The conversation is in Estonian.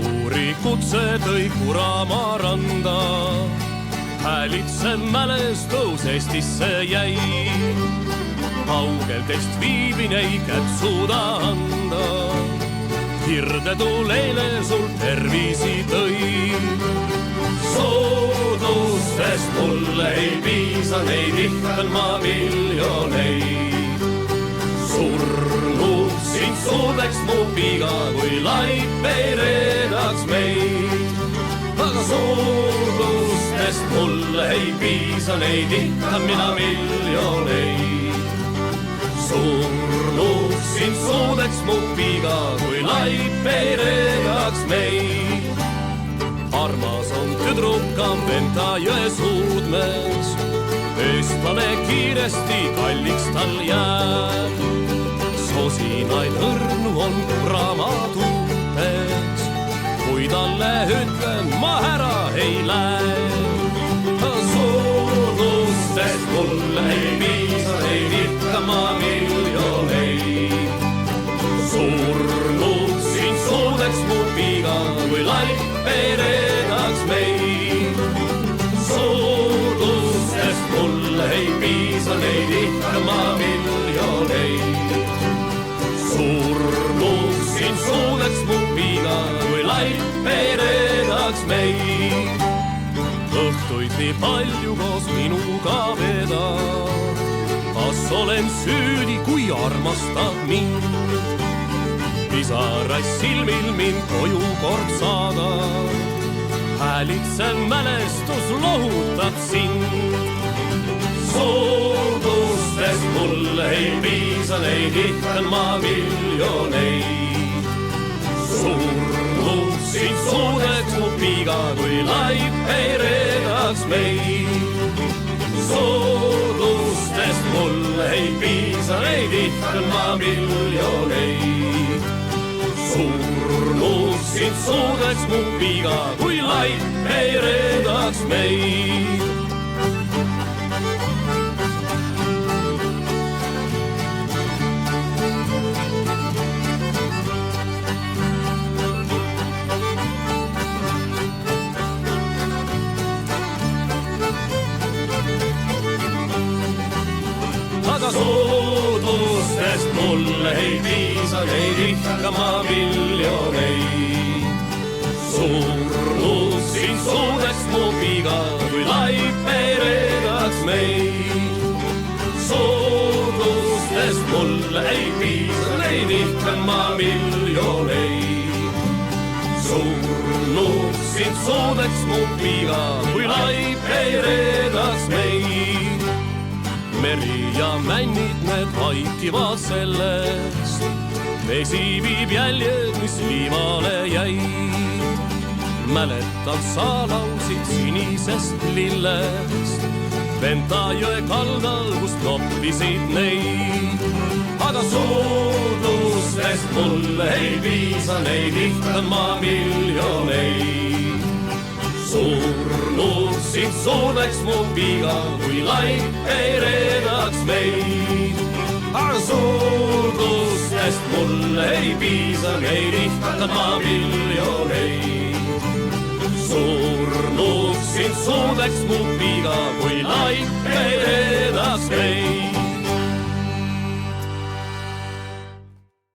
Lauri kutse tõi Kuramaa randa, häälitsev mälestus Eestisse jäi. Kaugel teist viibin ei kätt suuda anda, hirdetul eile sul tervisi tõi. Soodustest mulle ei piisa, neid ihkan ma miljoneid. Surnud sind suudeks mu piga, kui laip ei reedaks meid. Aga soodustest mulle ei piisa, neid ihkan mina miljoneid. Surnud sind suudeks mu piga, kui laip ei reedaks meid. Armas on tüdrukam Venta jõe suudmees, eestlane kiiresti kalliks tal jääb. Sosinaid õrnu on Kuramaa tuultes, kui talle ütlen ma ära ei lähe. Soodustest mulle ei piisa, neid ihkan ma miljoneid. Surnud sind suudeks mu piga, kui laip ei reedaks meid. Soodustest mulle ei piisa, neid ihkan ma miljoneid. Surnud sind suudeks mu piga, kui laip ei reedaks meid. Õhtuid nii palju koos minuga vedad, kas olen süüdi, kui armastad mind? Pisaras silmil mind koju kord saada, häälitsev mälestus lohutab sind. Soodustest mulle ei piisa, neid ihkan ma miljoneid. Surnud sind suudeks mu piga, kui laip ei reedaks meid. Soodustest mulle ei piisa, neid ihkan ma miljoneid. Surnud sind suudeks mu piga, kui laip ei reedaks meid. Aga soodustest mulle ei piisa, neid ihkan ma miljoneid. Surnud sind suudeks mu piga, kui laip ei reedaks meid. Soodustest mulle ei piisa, neid ihkan ma miljoneid. Surnud sind suudeks mu piga, kui laip ei reedaks meid. Meri ja männid need vaikivad sellest, vesi viib jäljed, mis liivale jäi. Mäletan sa laulsid sinisest lillest, Venta jõe kaldal, kust noppisid neid. Aga soodustest mulle ei piisa, neid ihkan ma miljoneid. Surnud sind suudeks mu piga, kui laip ei reedaks meid. Aga soodustest mulle ei piisa, neid ihkan ma miljoneid. Surnud sind suudeks mu piga, kui laip ei